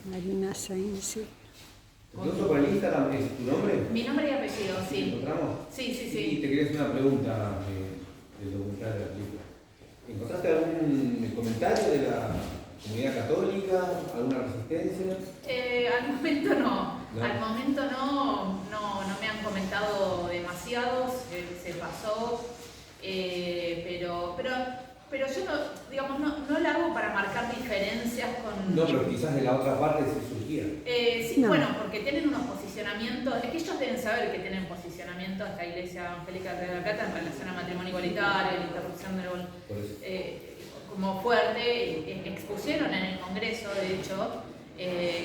Marina Sainz, sí. ¿Entonces por el Instagram es tu nombre? Mi nombre y apellido, sí. ¿Nos encontramos? Sí, sí, sí. Y te quería hacer una pregunta del documental de la película. ¿Encontraste algún comentario de la comunidad católica? ¿Alguna resistencia? Al momento no. ¿No? Al momento no me han comentado demasiado, se pasó, pero yo no, digamos, no la hago para marcar diferencias con... No, pero quizás de la otra parte sí surgía. Sí, No. bueno, porque tienen unos posicionamientos, es que ellos deben saber que tienen posicionamientos, esta Iglesia Evangélica de La Plata, en relación a matrimonio igualitario, la interrupción del Por eso. como fuerte, expusieron en el Congreso, de hecho,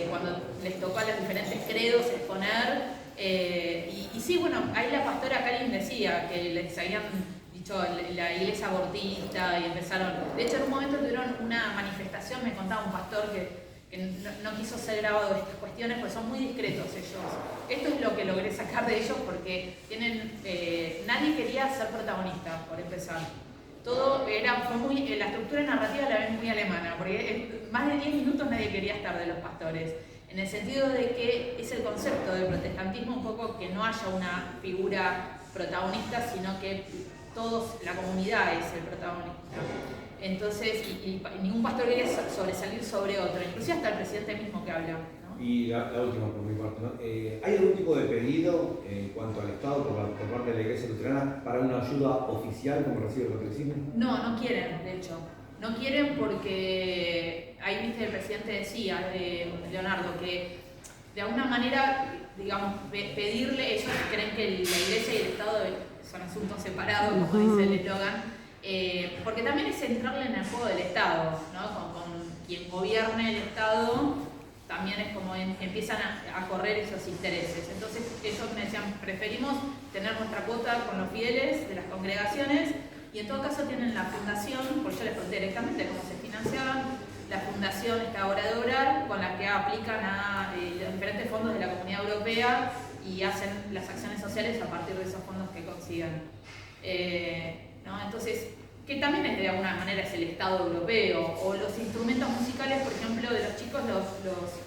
cuando les tocó a los diferentes credos exponer, y sí, bueno, ahí la pastora Karin decía que les habían dicho la iglesia abortista y empezaron, de hecho en un momento tuvieron una manifestación, me contaba un pastor que no quiso ser grabado de estas cuestiones, pues son muy discretos ellos. Esto es lo que logré sacar de ellos porque tienen, nadie quería ser protagonista, por empezar. Todo fue muy, la estructura narrativa la ven muy alemana, porque más de 10 minutos nadie quería estar de los pastores, en el sentido de que es el concepto del protestantismo un poco que no haya una figura protagonista, sino que todos, la comunidad es el protagonista. Entonces, y ningún pastor quiere sobresalir sobre otro, inclusive hasta el presidente mismo que habla, ¿no? Y la última por mi parte, ¿no? ¿Hay algún tipo de pedido en cuanto al Estado por parte de la Iglesia Luterana para una ayuda oficial como recibe el catolicismo? No quieren, de hecho. No quieren porque ahí viste el presidente decía, Leonardo, que de alguna manera, digamos, pedirle, ellos creen que la Iglesia y el Estado son asuntos separados, como dice el eslogan, porque también es centrarle en el juego del Estado, ¿no? Con quien gobierne el Estado, también es como empiezan a correr esos intereses. Entonces ellos me decían, preferimos tener nuestra cuota con los fieles de las congregaciones, y en todo caso tienen la fundación, porque yo les conté directamente cómo se financiaban, la fundación esta Hora de Orar, con la que aplican a los diferentes fondos de la Comunidad Europea y hacen las acciones sociales a partir de esos fondos que consigan. ¿No? Entonces, que también es de alguna manera es el Estado europeo, o los instrumentos musicales, por ejemplo, de los chicos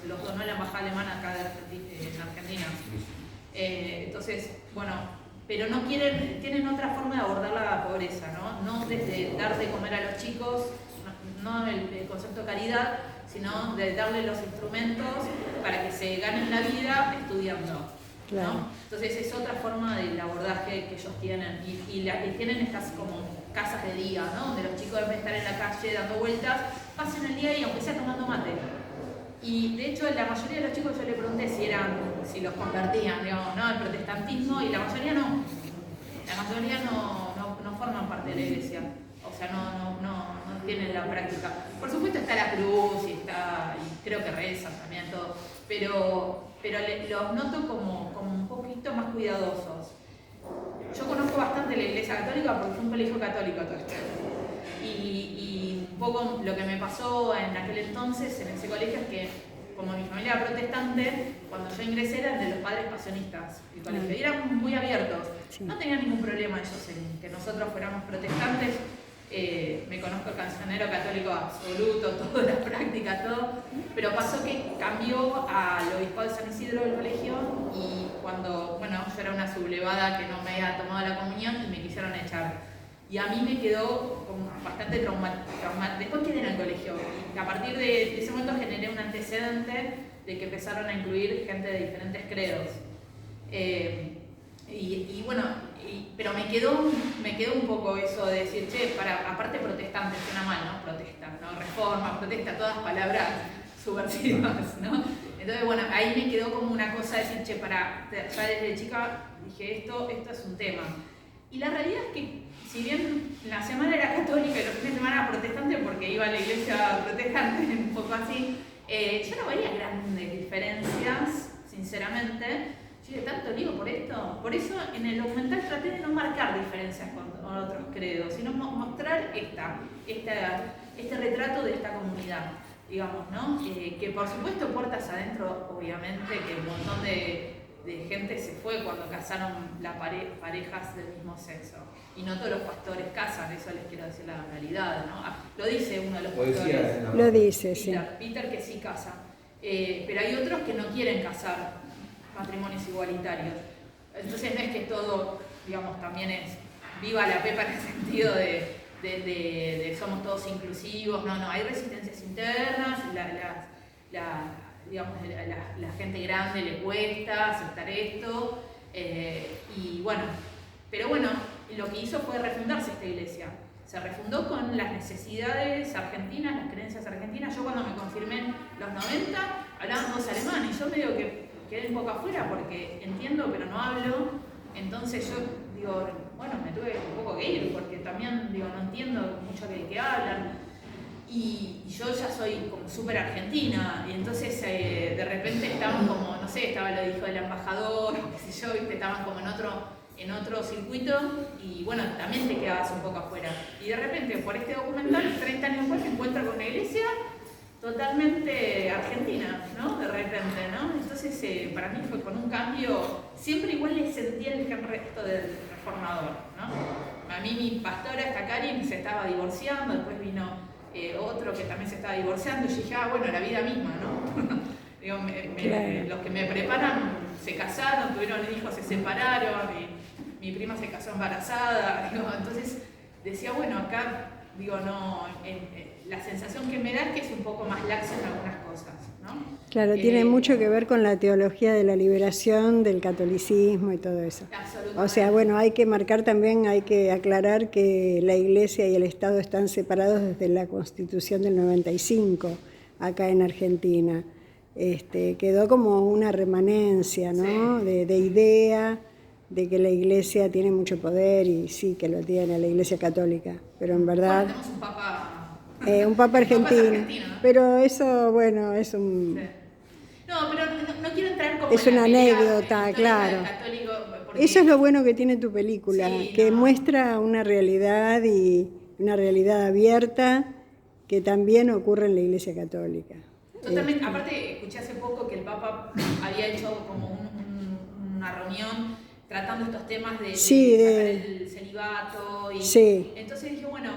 los donó la embajada alemana acá en Argentina. Entonces, bueno, pero no quieren, tienen otra forma de abordar la pobreza, no desde dar de comer a los chicos, no el concepto de caridad, sino de darle los instrumentos para que se ganen la vida estudiando. Claro. ¿No? Entonces es otra forma del abordaje que ellos tienen y tienen estas como casas de día, ¿no? Donde los chicos en vez de estar en la calle dando vueltas, pasen el día y aunque sea tomando mate. Y de hecho la mayoría de los chicos yo le pregunté si los convertían, digamos, ¿no? al protestantismo, y la mayoría no. La mayoría no forman parte de la iglesia, o sea, no tienen la práctica. Por supuesto está la cruz y creo que rezan también todo, pero los noto como un poquito más cuidadosos. Yo conozco bastante la iglesia católica porque fue un colegio católico todo esto. Y un poco lo que me pasó en aquel entonces en ese colegio es que, como mi familia era protestante, cuando yo ingresé eran de los padres pasionistas del colegio y eran muy abiertos. Sí. No tenían ningún problema ellos en que nosotros fuéramos protestantes. Me conozco el cancionero católico absoluto, todas las prácticas, todo, pero pasó que cambió al obispado de San Isidro del colegio, y cuando, bueno, yo era una sublevada que no me había tomado la comunión y me quisieron echar. Y a mí me quedó como bastante traumático. Después quedé en el colegio y a partir de ese momento generé un antecedente de que empezaron a incluir gente de diferentes credos. Y bueno, pero me quedó un poco eso de decir, che, aparte protestante, suena mal, ¿no? Protesta, ¿no? Reforma, protesta, todas palabras subversivas, ¿no? Entonces, bueno, ahí me quedó como una cosa de decir, che, ya desde chica dije, esto es un tema. Y la realidad es que, si bien la semana era católica y los fines de semana era protestante, porque iba a la iglesia protestante, un poco así, yo no veía grandes diferencias, sinceramente. Yo de tanto lío por esto. Por eso en el documental traté de no marcar diferencias con otros credos, sino mostrar este retrato de esta comunidad, digamos, ¿no? Que por supuesto puertas adentro, obviamente, que un montón de gente se fue cuando casaron parejas del mismo sexo. Y no todos los pastores casan, eso les quiero decir la realidad, ¿no? Lo dice uno de los pastores. Lo dice, sí. Peter que sí casa. pero hay otros que no quieren casar matrimonios igualitarios. Entonces no es que todo, digamos, también es viva la pepa en el sentido de somos todos inclusivos, no, hay resistencias internas, digamos, la gente grande le cuesta aceptar esto, y bueno, pero bueno, lo que hizo fue refundarse esta iglesia. Se refundó con las necesidades argentinas, las creencias argentinas. Yo cuando me confirmé en los 90, hablaban todos alemán, y yo medio que quedé un poco afuera porque entiendo pero no hablo. Entonces yo digo, bueno, me tuve un poco que ir porque también digo, no entiendo mucho de qué hablan. Y yo ya soy como súper argentina, y entonces de repente estaban como, no sé, estaba lo dijo el embajador, o qué sé yo, ¿viste? Estaban como en otro circuito, y bueno, también te quedabas un poco afuera. Y de repente, por este documental, 30 años después, me encuentro con una iglesia totalmente argentina, ¿no? De repente, ¿no? Entonces, para mí fue con un cambio, siempre igual le sentía el resto del reformador, ¿no? A mí mi pastora, esta Karin, se estaba divorciando, después vino otro que también se estaba divorciando, y yo dije, bueno, la vida misma, ¿no? Digo, claro. Los que me preparan se casaron, tuvieron hijos, se separaron, mi prima se casó embarazada, digo, entonces decía, bueno, acá, digo, no, la sensación que me da es que es un poco más laxo en algunas cosas, ¿no? Claro, tiene mucho que ver con la teología de la liberación, del catolicismo y todo eso. O sea, bueno, hay que marcar también, hay que aclarar que la Iglesia y el Estado están separados desde la Constitución del 95, acá en Argentina. Quedó como una remanencia, ¿no? Sí. De idea de que la Iglesia tiene mucho poder, y sí que lo tiene, la Iglesia católica, pero en verdad... Bueno, tenemos un papa... un papa argentino, argentino, ¿no? pero eso, bueno, es un... Sí. No, pero no quiero entrar como Es en la una pelea anécdota, histórica claro. del católico, porque... Eso es lo bueno que tiene tu película, Sí, que no. muestra una realidad, y una realidad abierta que también ocurre en la Iglesia Católica. Totalmente. Aparte, escuché hace poco que el Papa había hecho como una reunión tratando estos temas de sacar el celibato. Y sí. Entonces dije, bueno,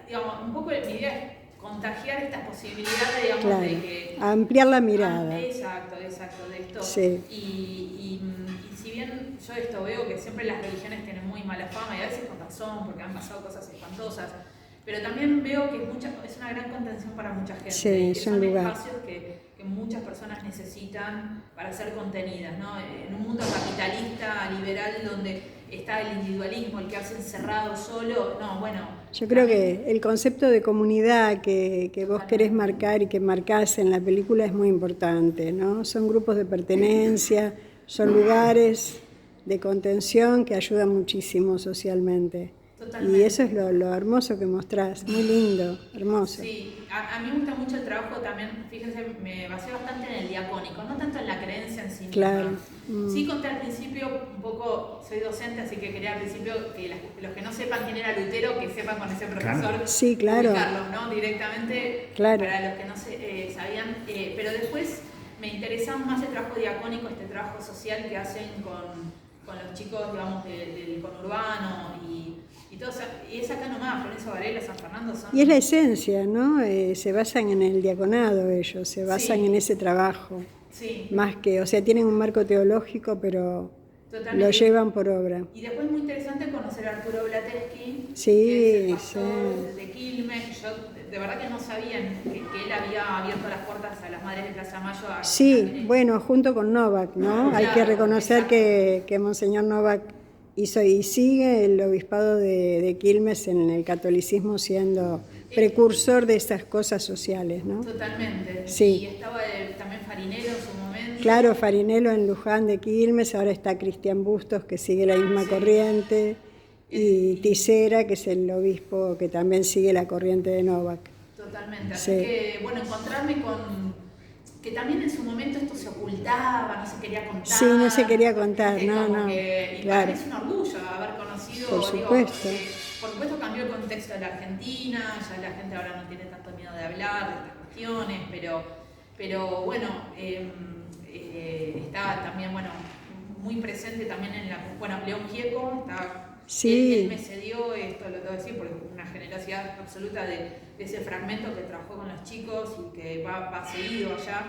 digamos, un poco mi idea es contagiar estas posibilidades, digamos, Claro, de que... ampliar la mirada. Exacto, de esto. Sí. Y si bien yo veo que siempre las religiones tienen muy mala fama, y a veces con razón, porque han pasado cosas espantosas, pero también veo que es una gran contención para mucha gente. Sí, y que es un son lugar. espacios que muchas personas necesitan para ser contenidas, ¿no? En un mundo capitalista, liberal, donde está el individualismo, el quedarse encerrado solo, no, bueno... Yo creo que el concepto de comunidad que vos querés marcar y que marcás en la película es muy importante, ¿no? Son grupos de pertenencia, son lugares de contención que ayudan muchísimo socialmente. Totalmente. Y eso es lo hermoso que mostrás, muy lindo, hermoso. Sí, a mí me gusta mucho el trabajo también, fíjense, me basé bastante en el diacónico, no tanto en la creencia en sí misma. Claro. Sí conté al principio un poco, soy docente, así que quería al principio que los que no sepan quién era Lutero, que sepan con ese profesor, Claro. Sí, claro. ubicarlos, ¿no? Directamente, Claro. para los que no sabían, pero después me interesaba más el trabajo diacónico, este trabajo social que hacen con los chicos, digamos, del conurbano y todo, y es acá nomás, Florencio Varela, San Fernando son... Y es la esencia, ¿no? Se basan en el diaconado ellos, se basan Sí. en ese trabajo. Sí. Más que, o sea, tienen un marco teológico, pero Totalmente. lo llevan por obra. Y después muy interesante conocer a Arturo Blateski, Sí, que es el pastor sí. de Quilmes. Yo de verdad que no sabía que él había abierto las puertas a las madres de Plaza Mayo. Sí, bueno, junto con Novak, ¿no? Claro, hay que reconocer exacto. que Monseñor Novak hizo y sigue el obispado de Quilmes en el catolicismo, siendo precursor de estas cosas sociales, ¿no? Totalmente. Sí. Y estaba también Farinero en su momento. Claro, Farinelo en Luján de Quilmes, ahora está Cristian Bustos, que sigue la misma corriente, y Tisera, que es el obispo que también sigue la corriente de Novak. Totalmente. Así Sí. que, bueno, encontrarme con... que también en su momento esto se ocultaba, no se quería contar. Sí, no se quería contar, ¿viste? no, Como no, que, y claro. para mí es un orgullo haber conocido, Por supuesto. por supuesto cambió el contexto de la Argentina, ya la gente ahora no tiene tanto miedo de hablar de estas cuestiones, pero bueno, está también, bueno, muy presente también en la... Bueno, León Gieco, sí. él me cedió, esto lo tengo que decir, porque una generosidad absoluta de ese fragmento que trabajó con los chicos y que va seguido allá.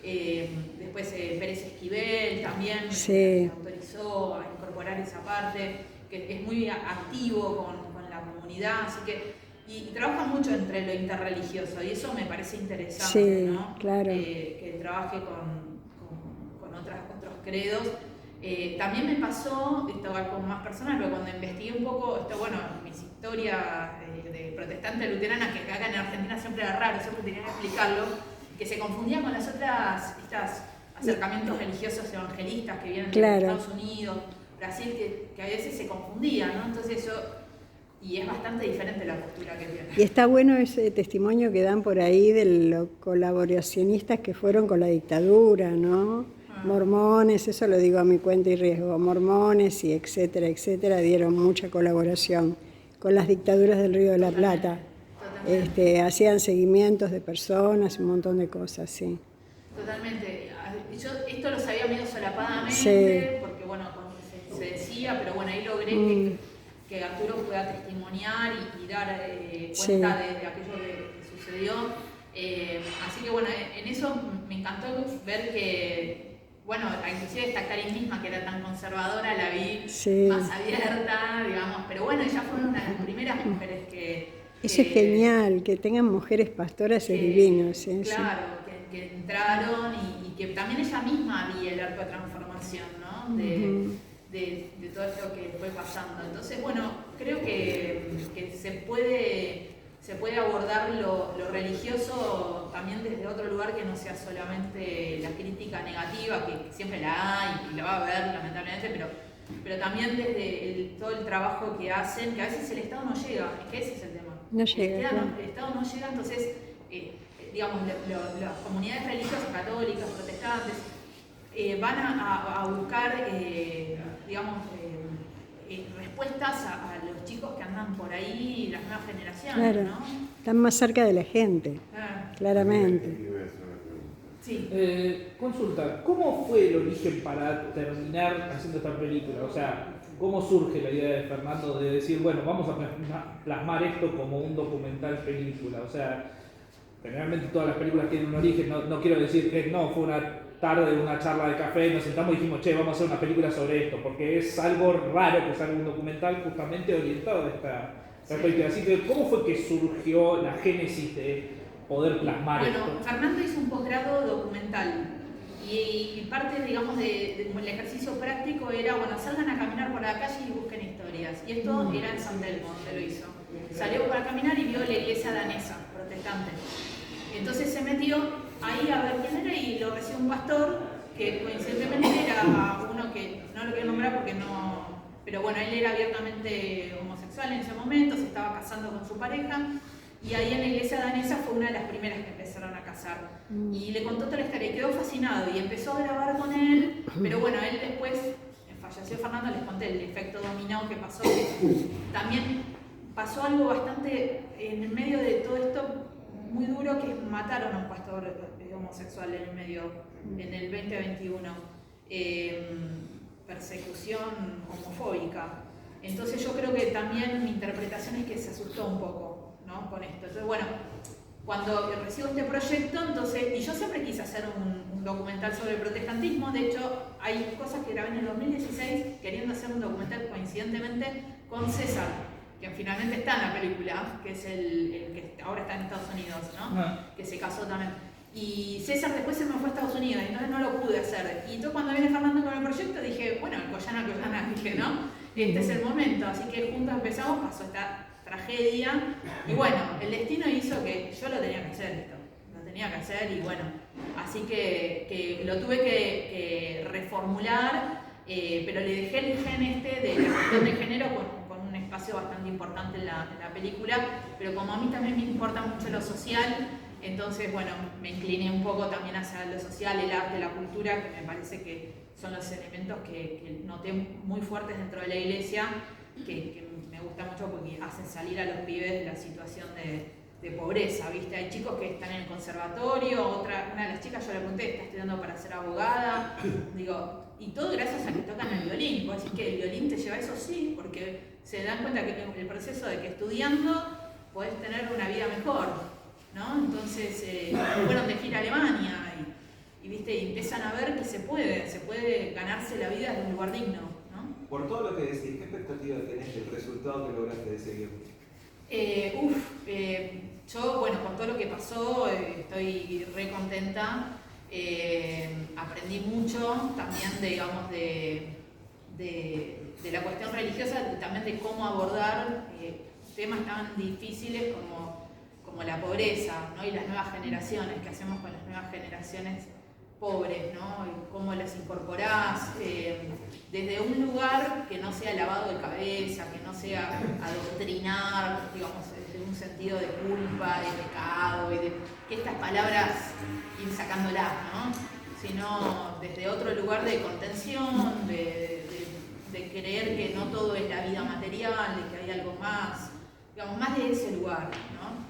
Después Pérez Esquivel también sí. autorizó a incorporar esa parte, que es muy activo con la comunidad, así que, y trabaja mucho entre lo interreligioso, y eso me parece interesante, Sí, ¿no? claro. Que trabaje con otros credos. También me pasó, esto va con más personas, pero cuando investigué un poco, mis historias de protestante luterana, que acá en Argentina siempre era raro, siempre tenía que explicarlo, que se confundía con las otras, estos acercamientos religiosos evangelistas que vienen de Estados Unidos, Brasil, que a veces se confundían, ¿no? Entonces eso, y es bastante diferente la postura que tiene. Y está bueno ese testimonio que dan por ahí de los colaboracionistas que fueron con la dictadura, ¿no? Mormones, eso lo digo a mi cuenta y riesgo, mormones y etcétera, etcétera, dieron mucha colaboración con las dictaduras del Río de la Plata. Hacían seguimientos de personas, un montón de cosas, sí. Totalmente. Yo esto lo sabía medio solapadamente, sí. Porque bueno, se decía, pero bueno, ahí logré que Arturo pueda testimoniar y dar cuenta sí. de aquello que sucedió. Así que bueno, en eso me encantó ver que, bueno, inclusive esta Karin misma, que era tan conservadora, la vi sí. más abierta, digamos, pero bueno, ella fue una de las primeras mujeres que... Eso es genial, que tengan mujeres pastoras es divino. Sí, claro, sí. que entraron y que también ella misma vi el arco de transformación, ¿no? De todo esto que fue pasando. Entonces, bueno, creo que se puede abordar lo religioso también desde otro lugar que no sea solamente la crítica negativa, que siempre la hay y la va a haber lamentablemente, pero también desde todo el trabajo que hacen, que a veces el Estado no llega, es que ese es el tema. No llega. El Estado no llega, entonces, digamos, las comunidades religiosas, católicas, protestantes, van a buscar, digamos, respuestas a los chicos que andan por ahí, las nuevas generaciones, claro, ¿no? Están más cerca de la gente, claramente. Sí. Consulta, ¿cómo fue el origen para terminar haciendo esta película? O sea, ¿cómo surge la idea de Fernando de decir, bueno, vamos a plasmar esto como un documental película? O sea, generalmente todas las películas tienen un origen, no quiero decir que no, fue una tarde de una charla de café y nos sentamos y dijimos, che, vamos a hacer una película sobre esto, porque es algo raro que salga un documental justamente orientado a esta perspectiva. Así que, ¿cómo fue que surgió la génesis de poder plasmar esto? Bueno, Fernando hizo un posgrado documental y parte, digamos, del ejercicio práctico era, bueno, salgan a caminar por la calle y busquen historias. Y esto era en San Telmo, donde lo hizo. Salió para caminar y vio la iglesia danesa, protestante. Entonces se metió ahí a ver quién era y lo recibió un pastor que coincidentemente era uno que no lo quiero nombrar porque no, pero bueno, él era abiertamente homosexual en ese momento, se estaba casando con su pareja y ahí en la iglesia danesa fue una de las primeras que empezaron a casar y le contó toda la historia y quedó fascinado y empezó a grabar con él, pero bueno, él después falleció. Fernando, les conté el efecto dominó que pasó, que también pasó algo bastante en el medio de todo esto muy duro, que mataron a un pastor homosexual en el medio, en el 2021, persecución homofóbica. Entonces yo creo que también mi interpretación es que se asustó un poco, ¿no? Con esto. Entonces bueno, cuando recibo este proyecto, y yo siempre quise hacer un documental sobre el protestantismo, de hecho hay cosas que grabé en el 2016 queriendo hacer un documental coincidentemente con César, que finalmente está en la película, que es el que ahora está en Estados Unidos, ¿no? Que se casó también. Y César después se me fue a Estados Unidos, entonces no lo pude hacer. Y entonces cuando viene Fernando con el proyecto dije, bueno, Collana, dije, ¿no? Este es el momento. Así que juntos empezamos, pasó esta tragedia. Y bueno, el destino hizo que yo lo tenía que hacer esto. Lo tenía que hacer y bueno. Así que lo tuve que reformular, pero le dejé el gen de la cuestión de género con un espacio bastante importante en la película, pero como a mí también me importa mucho lo social, entonces bueno, me incliné un poco también hacia lo social, el arte, la cultura, que me parece que son los elementos que noté muy fuertes dentro de la iglesia, que me gusta mucho porque hacen salir a los pibes de la situación de pobreza, ¿viste? Hay chicos que están en el conservatorio, una de las chicas, yo le pregunté, está estudiando para ser abogada, digo, y todo gracias a que tocan el violín. ¿Vos decís que el violín te lleva a eso? Sí, porque se dan cuenta que el proceso de que estudiando podés tener una vida mejor, ¿no? Entonces, fueron de gira a Alemania y ¿viste? Y empiezan a ver que se puede ganarse la vida desde un lugar digno, ¿no? Por todo lo que decís, ¿qué expectativa tenés del resultado que lograste de ese guión? Yo, bueno, con todo lo que pasó, estoy re contenta. Aprendí mucho también, digamos, de la cuestión religiosa, también de cómo abordar temas tan difíciles como la pobreza, ¿no? Y las nuevas generaciones, qué hacemos con las nuevas generaciones pobres, ¿no? Y cómo las incorporás desde un lugar que no sea lavado de cabeza, que no sea adoctrinar, digamos, desde un sentido de culpa, de pecado, y de que estas palabras ir sacándolas, ¿no? Sino desde otro lugar de contención, de creer que no todo es la vida material, de que hay algo más, digamos, más de ese lugar, ¿no?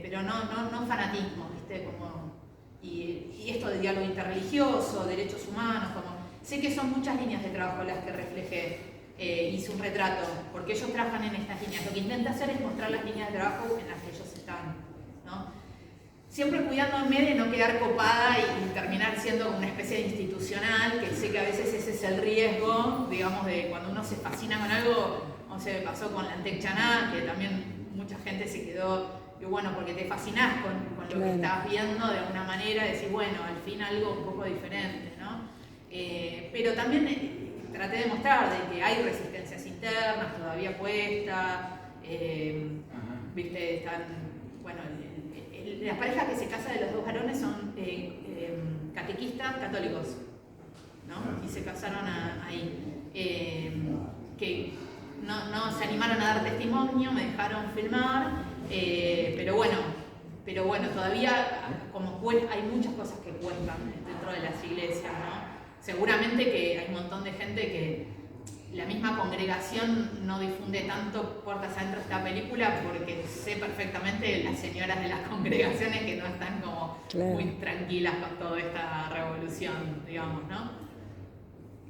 Pero no fanatismo, ¿viste? Y esto de diálogo interreligioso, derechos humanos, sé que son muchas líneas de trabajo las que reflejé, hice un retrato, porque ellos trabajan en estas líneas. Lo que intento hacer es mostrar las líneas de trabajo en las que ellos están, ¿no? Siempre cuidándome de no quedar copada y terminar siendo una especie de institucional, que sé que a veces ese es el riesgo, digamos, de cuando uno se fascina con algo, o sea, me pasó con la Antec Chaná, que también mucha gente se quedó. Y bueno, porque te fascinás con lo que estás viendo de alguna manera, decís, bueno, al fin algo un poco diferente, ¿no? Pero también traté de mostrar de que hay resistencias internas todavía puestas, ¿viste? Están, bueno, las parejas que se casan de los dos varones son catequistas católicos, ¿no? Y se casaron ahí. Que no se animaron a dar testimonio, me dejaron filmar. Pero bueno, todavía hay muchas cosas que cuentan dentro de las iglesias, ¿no? Seguramente que hay un montón de gente que la misma congregación no difunde tanto puertas adentro esta película porque sé perfectamente las señoras de las congregaciones que no están como muy tranquilas con toda esta revolución, digamos, ¿no?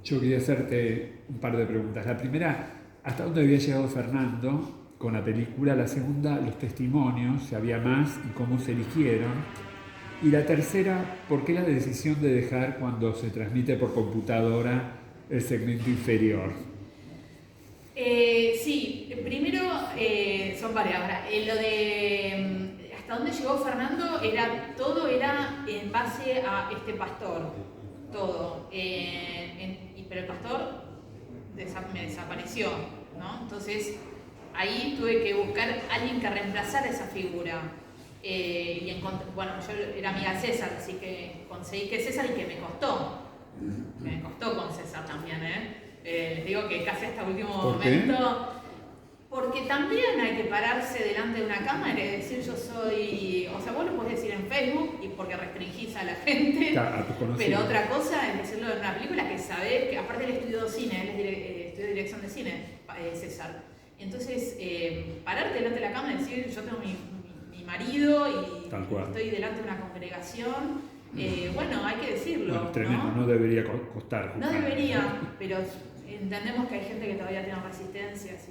Yo quería hacerte un par de preguntas. La primera, ¿hasta dónde había llegado Fernando con la película? La segunda, los testimonios, si había más y cómo se eligieron. Y la tercera, ¿por qué la decisión de dejar cuando se transmite por computadora el segmento inferior? Sí, primero son varias. Ahora, lo de hasta dónde llegó Fernando, todo era en base a este pastor, todo. Pero el pastor me desapareció, ¿no? Entonces, ahí tuve que buscar a alguien que reemplazara esa figura. Y bueno, yo era amiga de César, así que conseguí que César, y que me costó. Me costó con César también, les digo que casi hasta último momento. Porque también hay que pararse delante de una cámara y decir yo soy. O sea, vos lo podés decir en Facebook y porque restringís a la gente. Pero otra cosa es decirlo en una película que sabés que, aparte él estudió cine, él estudió dirección de cine, César. Entonces, pararte delante de la cámara y decir, yo tengo mi marido y estoy delante de una congregación, bueno, hay que decirlo. Bueno, tremendo, no debería costar. No debería, pero entendemos que hay gente que todavía tiene resistencias.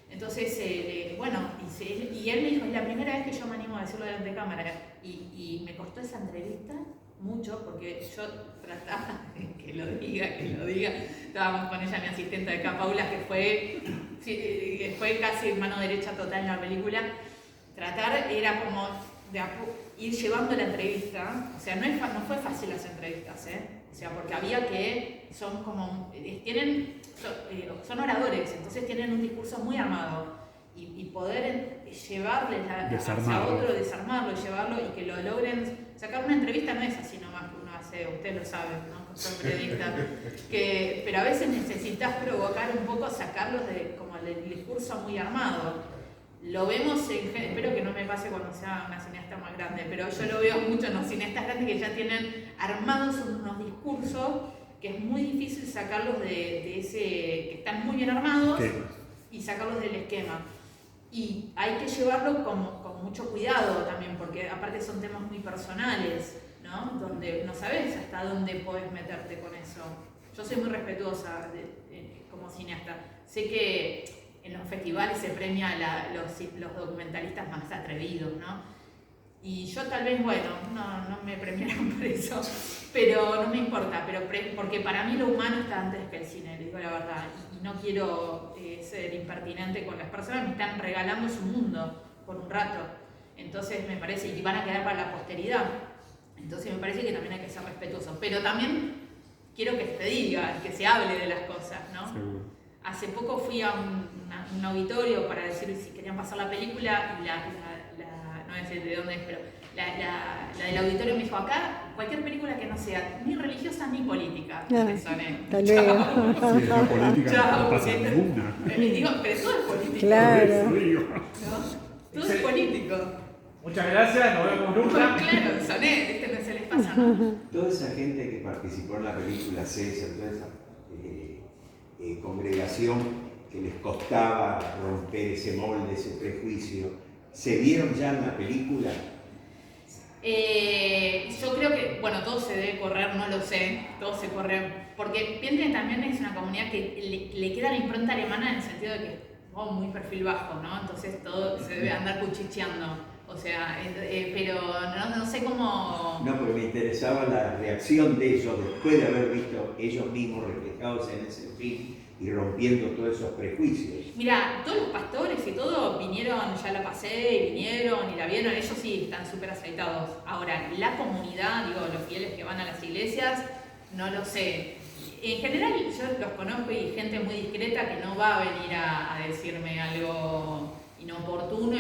Entonces, bueno, y él me dijo, es la primera vez que yo me animo a decirlo delante de cámara. Y me costó esa entrevista mucho, porque yo trataba, que lo diga, estábamos con ella, mi asistente de acá, Paula, que fue casi mano derecha total en la película. Tratar era como de ir llevando la entrevista, o sea, no fue fácil las entrevistas, o sea, porque había que, son oradores, entonces tienen un discurso muy armado, y poder llevarles hacia otro, desarmarlo, llevarlo, y que lo logren. Sacar una entrevista no es así nomás que uno hace, ustedes lo saben, ¿no? Son periodistas, pero a veces necesitas provocar un poco, sacarlos de como el discurso muy armado. Lo vemos, espero que no me pase cuando sea una cineasta más grande, pero yo lo veo mucho en los cineastas grandes que ya tienen armados unos discursos que es muy difícil sacarlos de ese, que están muy bien armados, y sacarlos del esquema. Y hay que llevarlo con mucho cuidado también, porque aparte son temas muy personales, ¿no? Donde no sabes hasta dónde podés meterte con eso. Yo soy muy respetuosa como cineasta. Sé que en los festivales se premia los documentalistas más atrevidos, ¿no? Y yo tal vez, bueno, no me premiaron por eso, pero no me importa, porque para mí lo humano está antes que el cine, les digo la verdad, y no quiero ser impertinente con las personas, me están regalando su mundo por un rato, entonces me parece que van a quedar para la posteridad, entonces me parece que también hay que ser respetuosos, pero también quiero que se diga, que se hable de las cosas, ¿no? Seguro. Hace poco fui a un auditorio para decir si querían pasar la película y no sé de dónde es, pero la del auditorio me dijo, acá cualquier película que no sea ni religiosa ni política. Tal vez. Sí, la política Chao, no pasa porque- ninguna. Digo, pero todo es político. Claro. Por eso digo. ¿no? Todo es político. Muchas gracias, nos vemos nunca. Claro, Soné, no se les pasa, ¿no? Toda esa gente que participó en la película César, toda esa congregación que les costaba romper ese molde, ese prejuicio, ¿se vieron ya en la película? Yo creo que, bueno, todo se debe correr, no lo sé, todo se corre, porque Pientre también es una comunidad que le queda la impronta alemana en el sentido de que es muy perfil bajo, ¿no? Entonces todo se debe andar cuchicheando, o sea, pero no sé cómo... No, pero me interesaba la reacción de ellos después de haber visto ellos mismos reflejados en ese film y rompiendo todos esos prejuicios. Mira, todos los pastores y todo vinieron, ya la pasé, y vinieron y la vieron, ellos sí están súper aceitados. Ahora, la comunidad, digo, los fieles que van a las iglesias, no lo sé. En general yo los conozco y gente muy discreta que no va a venir a decirme algo inoportuno,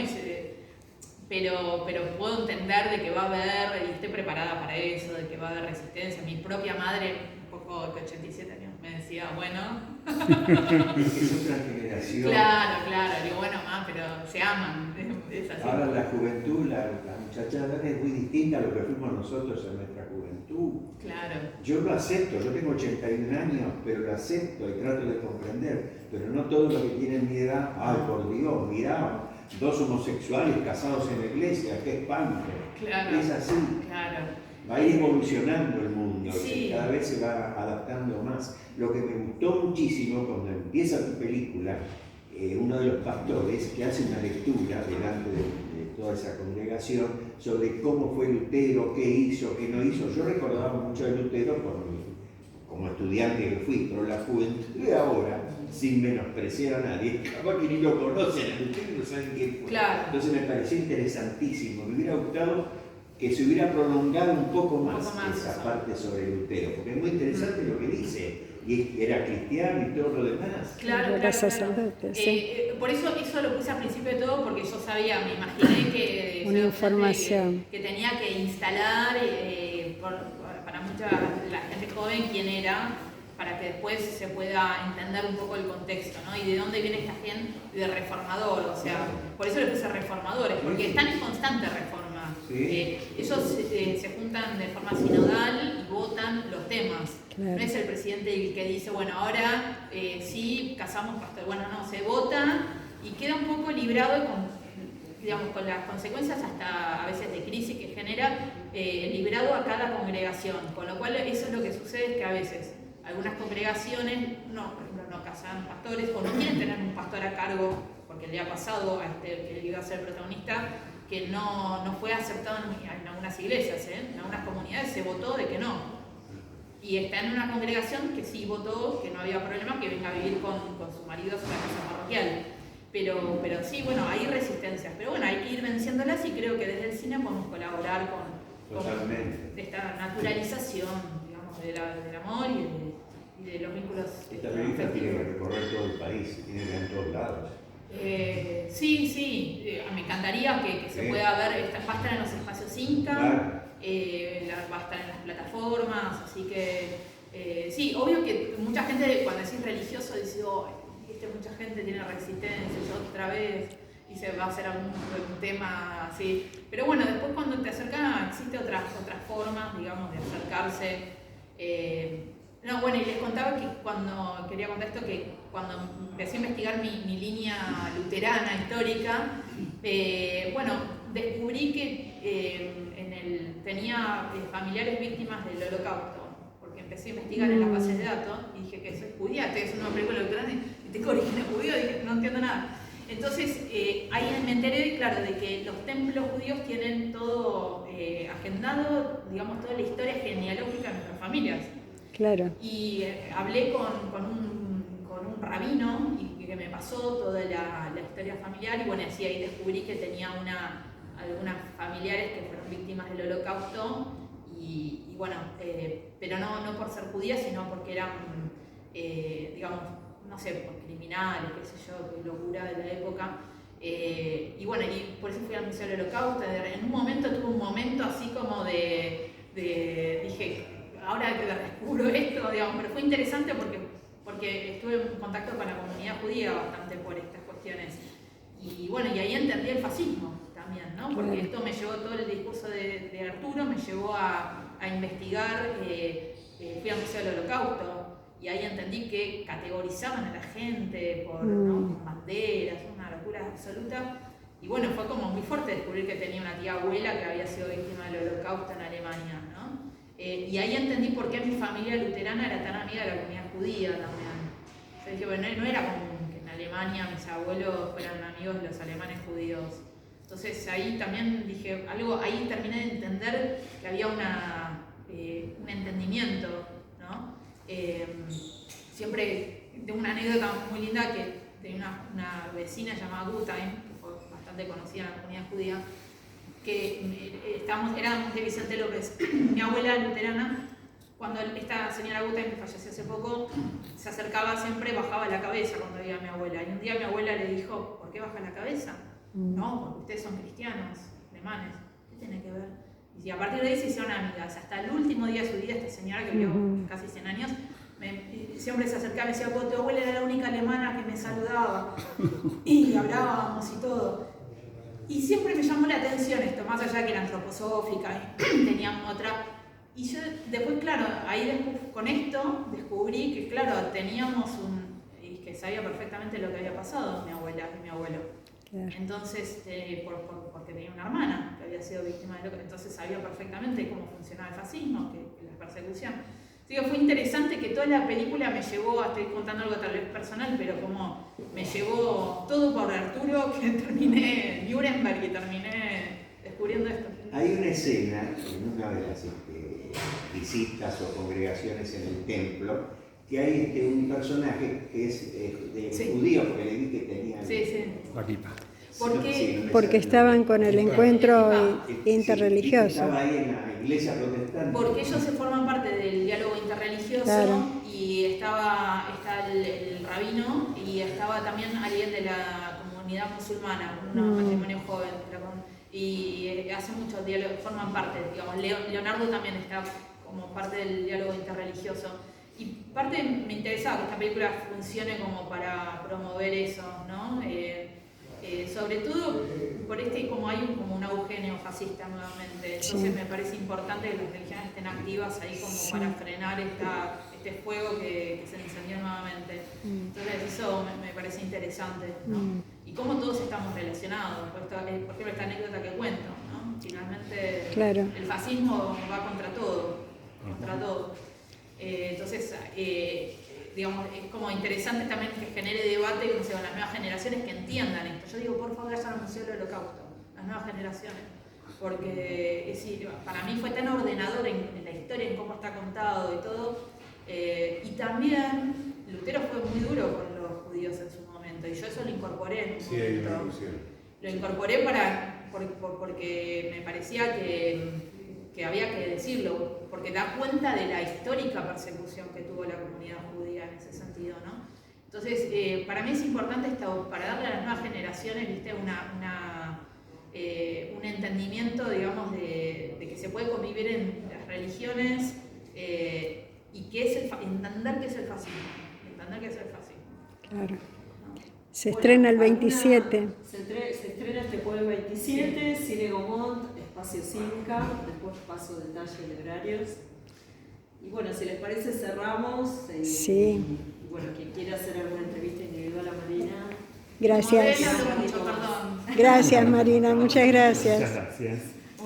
pero puedo entender de que va a haber, y estoy preparada para eso, de que va a haber resistencia. Mi propia madre, un poco de 87 años, me decía, bueno... Es otra generación. Claro, digo, bueno, mamá, pero se aman, es así. Ahora la juventud, la muchachada es muy distinta a lo que fuimos nosotros en nuestra juventud. Claro. Yo lo acepto, yo tengo 81 años, pero lo acepto y trato de comprender. Pero no todos los que tienen mi edad, ay por Dios, mirá, dos homosexuales casados en la iglesia, qué espanto. Claro. Es así. Claro. Va a ir evolucionando el mundo, Sí. cada vez se va adaptando más. Lo que me gustó muchísimo cuando empieza tu película, uno de los pastores que hace una lectura delante de toda esa congregación sobre cómo fue Lutero, qué hizo, qué no hizo. Yo recordaba mucho de Lutero como estudiante que fui, pero la juventud de ahora, sin menospreciar a nadie, capaz que ni lo conocen a Lutero y no saben quién fue. Claro. Entonces me pareció interesantísimo, me hubiera gustado que se hubiera prolongado un poco más esa eso. parte sobre Lutero, porque es muy interesante lo que dice, y era cristiano y todo lo demás. Claro. Era sacerdote, sí. Por eso lo puse al principio de todo, porque yo sabía, me imaginé que... Una información. Que tenía que instalar para mucha la gente joven quién era, para que después se pueda entender un poco el contexto, ¿no? Y de dónde viene esta gente de reformador, o sea, por eso le puse reformadores, porque están en constante reforma. Sí. Ellos se juntan de forma sinodal y votan los temas. Claro. No es el presidente el que dice, bueno, ahora sí, casamos pastor. Bueno, no, se vota y queda un poco librado con las consecuencias hasta a veces de crisis que genera, librado a cada congregación. Con lo cual eso es lo que sucede, es que a veces algunas congregaciones, por ejemplo, no casan pastores o no quieren tener un pastor a cargo, porque el día pasado, que iba a ser el protagonista, que no fue aceptado en algunas iglesias, en algunas comunidades se votó de que no. Y está en una congregación que sí votó, que no había problema, que venga a vivir con su marido a su casa parroquial. Pero sí, bueno, hay resistencias, pero bueno, hay que ir venciéndolas y creo que desde el cine podemos colaborar con esta naturalización, digamos, del amor y de los vínculos. Esta película tiene que recorrer todo el país, tiene que ir en todos lados. Sí, me encantaría que se pueda ver, va a estar en los espacios Inca, Claro. va a estar en las plataformas, así que sí, obvio que mucha gente cuando decís religioso dice, mucha gente tiene resistencias otra vez y se va a hacer algún tema así, pero bueno, después cuando te acercan existen otras formas, digamos, de acercarse. Bueno, y les contaba que quería contar esto, que cuando empecé a investigar mi línea luterana histórica, bueno, descubrí que tenía familiares víctimas del Holocausto, porque empecé a investigar en las bases de datos y dije que soy judía, es una película luterana y tengo origen judío y dije, no entiendo nada. Entonces, ahí me enteré, claro, de que los templos judíos tienen todo agendado, digamos, toda la historia genealógica de nuestras familias. Claro. Y hablé con un rabino y que me pasó toda la historia familiar y bueno, así ahí descubrí que tenía algunas familiares que fueron víctimas del Holocausto y bueno, pero no por ser judías, sino porque eran, digamos, no sé, por criminales, qué sé yo, qué locura de la época. Y bueno, y por eso fui al Museo del Holocausto. En un momento tuve un momento así como dije, ahora que descubro esto, digamos, pero fue interesante porque estuve en contacto con la comunidad judía bastante por estas cuestiones. Y bueno, y ahí entendí el fascismo también, ¿no? Porque esto me llevó, todo el discurso de Arturo me llevó a investigar, fui al Museo del Holocausto y ahí entendí que categorizaban a la gente ¿no? con banderas, una locura absoluta. Y bueno, fue como muy fuerte descubrir que tenía una tía abuela que había sido víctima del Holocausto en Alemania, ¿no? Y ahí entendí por qué mi familia luterana era tan amiga de la comunidad judía también. Yo dije, bueno, no era común que en Alemania mis abuelos fueran amigos de los alemanes judíos. Entonces ahí también dije, ahí terminé de entender que había un entendimiento, ¿no? Siempre de una anécdota muy linda que tenía una vecina llamada Gutain, que fue bastante conocida en la comunidad judía, que éramos de Vicente López. Mi abuela luterana, cuando esta señora Gutain, que falleció hace poco, se acercaba siempre, bajaba la cabeza cuando veía a mi abuela. Y un día mi abuela le dijo, ¿por qué baja la cabeza? No, porque ustedes son cristianos, alemanes. ¿Qué tiene que ver? Y a partir de ahí se hicieron amigas. Hasta el último día de su vida, esta señora que vivió casi 100 años, siempre se acercaba y decía, tu abuela era la única alemana que me saludaba. Y hablábamos y todo. Y siempre me llamó la atención esto, más allá que era antroposófica y tenían otra. Y yo después, claro, con esto descubrí que, claro, teníamos y que sabía perfectamente lo que había pasado mi abuela y mi abuelo. Claro. Entonces, porque tenía una hermana que había sido víctima de entonces sabía perfectamente cómo funcionaba el fascismo, que la persecución. Así que fue interesante que toda la película me llevó, estoy contando algo tal vez personal, pero como me llevó todo por Arturo, que terminé en Nuremberg y terminé descubriendo esto. Hay una escena en una de las visitas o congregaciones en el templo, que hay un personaje que es judío, porque le di que tenía... Porque estaban con el encuentro interreligioso. Estaba ahí en la iglesia protestante. Porque ellos se forman parte del diálogo interreligioso, claro. Y está el rabino y estaba también alguien de la comunidad musulmana, un matrimonio joven. Y hace muchos diálogos, forman parte, digamos, Leonardo también está como parte del diálogo interreligioso. Y parte me interesaba que esta película funcione como para promover eso, ¿no? Sobre todo por como hay un auge neofascista nuevamente, entonces me parece importante que las religiones estén activas ahí como para frenar este fuego que se encendió nuevamente. Entonces eso me parece interesante, ¿no? Y cómo todos estamos relacionados, por ejemplo esta anécdota que cuento, ¿no? Finalmente claro. El fascismo va contra todo. Entonces, digamos, es como interesante también que genere debate con las nuevas generaciones que entiendan esto. Yo digo, por favor, vayan al Museo del Holocausto, las nuevas generaciones, porque para mí fue tan ordenador en la historia, en cómo está contado y todo. Y también Lutero fue muy duro con los judíos en su momento, y yo eso lo incorporé en un momento. Lo incorporé porque me parecía que había que decirlo, porque da cuenta de la histórica persecución que tuvo la comunidad judía en ese sentido, ¿no? Entonces, para mí es importante esto, para darle a las nuevas generaciones, ¿viste? Un entendimiento, digamos, de que se puede convivir en las religiones y entender qué es el fascismo. Claro. Se estrena el 27. Se estrena este jueves 27, Cine Gaumont, Espacio Cinca, después paso detalle de horarios. Y bueno, si les parece cerramos. Sí. Y bueno, quien quiera hacer alguna entrevista individual a Marina. Gracias. Gracias Marina, muchas gracias. Muchas gracias.